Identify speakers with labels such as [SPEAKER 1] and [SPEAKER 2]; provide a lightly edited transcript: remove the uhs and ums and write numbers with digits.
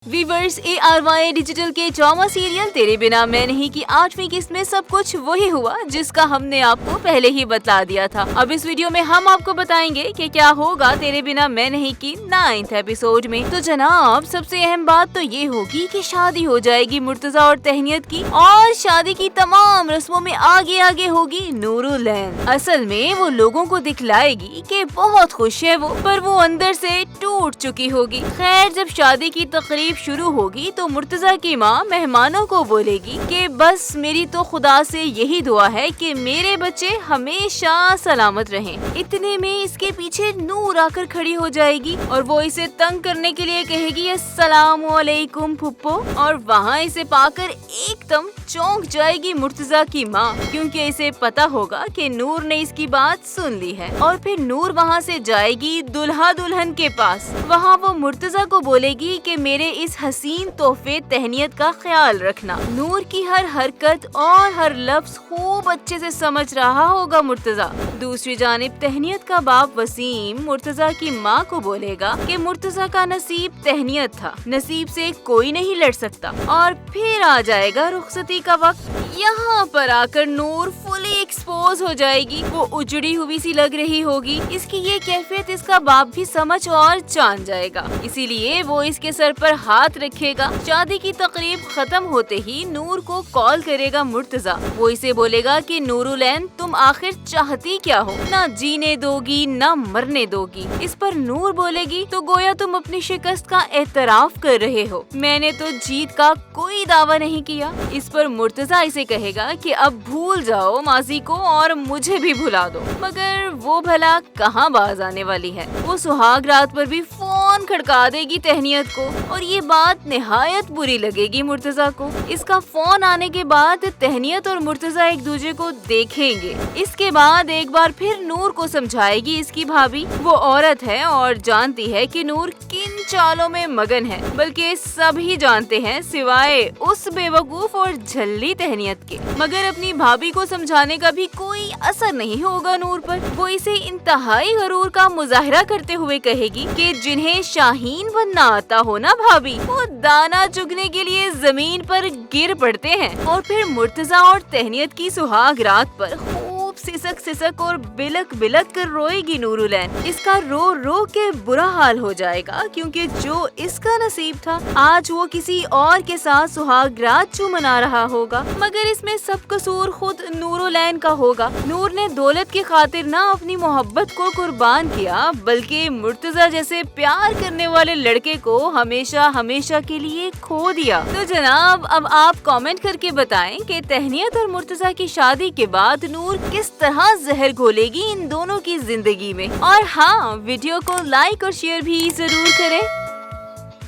[SPEAKER 1] Viewers ARY digital के drama serial तेरे बिना मैं नहीं की 8वीं किस्त में सब कुछ वही हुआ जिसका हमने आपको पहले ही बता दिया था। अब इस वीडियो में हम आपको बताएंगे कि क्या होगा तेरे बिना मैं नहीं की 9th एपिसोड में। तो जनाब, सबसे अहम बात तो ये होगी कि शादी हो जाएगी मुर्तजा और तहनीत की, और शादी की तमाम रस्मों में आगे आगे होगी नूरुलैन। असल में वो लोगों को दिखलाएगी कि बहुत खुश है वो, पर वो अंदर से टूट चुकी होगी। खैर, जब शादी की तकरीब शुरू होगी तो मुर्तजा की माँ मेहमानों को बोलेगी कि बस मेरी तो खुदा से यही दुआ है कि मेरे बच्चे हमेशा सलामत रहें। इतने में इसके पीछे नूर आकर खड़ी हो जाएगी और वो इसे तंग करने के लिए कहेगी अस्सलाम वालेकुम फुप्पो, और वहाँ इसे पाकर एकदम चौंक जाएगी मुर्तजा की माँ, क्योंकि इसे पता होगा कि नूर ने इसकी बात सुन ली है। और फिर नूर वहाँ से जाएगी दुल्हा दुल्हन के पास। वहाँ वो मुर्तजा को बोलेगी कि मेरे इस हसीन तोहफे तहनीत का ख्याल रखना। नूर की हर हरकत और हर लफ्ज खूब अच्छे से समझ रहा होगा मुर्तजा। दूसरी जानिब तहनीत का बाप वसीम मुर्तजा की माँ को बोलेगा कि मुर्तजा का नसीब तहनीत था, नसीब से कोई नहीं लड़ सकता। और फिर आ जाएगा रुखसती का वक्त। यहाँ पर आकर नूर फुली एक्सपोज हो जाएगी। वो उजड़ी हुई सी लग रही होगी। इसकी ये कैफियत इसका बाप भी समझ और जान जाएगा, इसीलिए वो इसके सर पर हाथ रखेगा। शादी की तकरीब खत्म होते ही नूर को कॉल करेगा मुर्तजा। वो इसे बोलेगा कि नूरुलैन, तुम आखिर चाहती क्या हो? ना जीने दोगी ना मरने दोगी। इस पर नूर बोलेगी तो गोया तुम अपनी शिकस्त का एतराफ कर रहे हो, मैंने तो जीत का कोई दावा नहीं किया। इस पर मुर्तजा इसे कहेगा कि अब भूल जाओ माजी को और मुझे भी भुला दो। मगर वो भला कहाँ बाज आने वाली है। वो सुहाग रात पर भी फोन खड़का देगी तहनीत को, और ये बात निहायत बुरी लगेगी मुर्तजा को। इसका फोन आने के बाद तहनीत और मुर्तजा एक दूसरे को देखेंगे। इसके बाद एक बार फिर नूर को समझाएगी इसकी भाभी। वो औरत है और जानती है कि नूर किन चालों में मगन है, बल्कि सभी जानते हैं सिवाय उस बेवकूफ और झल्ली तहनीत के। मगर अपनी भाभी को समझाने का भी कोई असर नहीं होगा नूर पर। वो इसे इंतहाई गरूर का मुजाहरा करते हुए कहेगी कि जिन्हें शाहीन बनना आता हो ना भाभी, वो दाना चुगने के लिए जमीन पर गिर पड़ते हैं। और फिर मुर्तजा और तहनीत की सुहाग रात पर सिसक सिसक और बिलक बिलक कर रोएगी नूरुलैन। इसका रो रो के बुरा हाल हो जाएगा, क्योंकि जो इसका नसीब था आज वो किसी और के साथ सुहाग रात जो मना रहा होगा। मगर इसमें सब कसूर खुद नूरुलैन का होगा। नूर ने दौलत की खातिर ना अपनी मोहब्बत को कुर्बान किया, बल्कि मुर्तजा जैसे प्यार करने वाले लड़के को हमेशा हमेशा के लिए खो दिया। तो जनाब, अब आप कमेंट करके बताएं कि तहनीत और मुर्तजा की शादी के बाद नूर किस तरह जहर घोलेगी इन दोनों की जिंदगी में। और हाँ, वीडियो को लाइक और शेयर भी जरूर करें।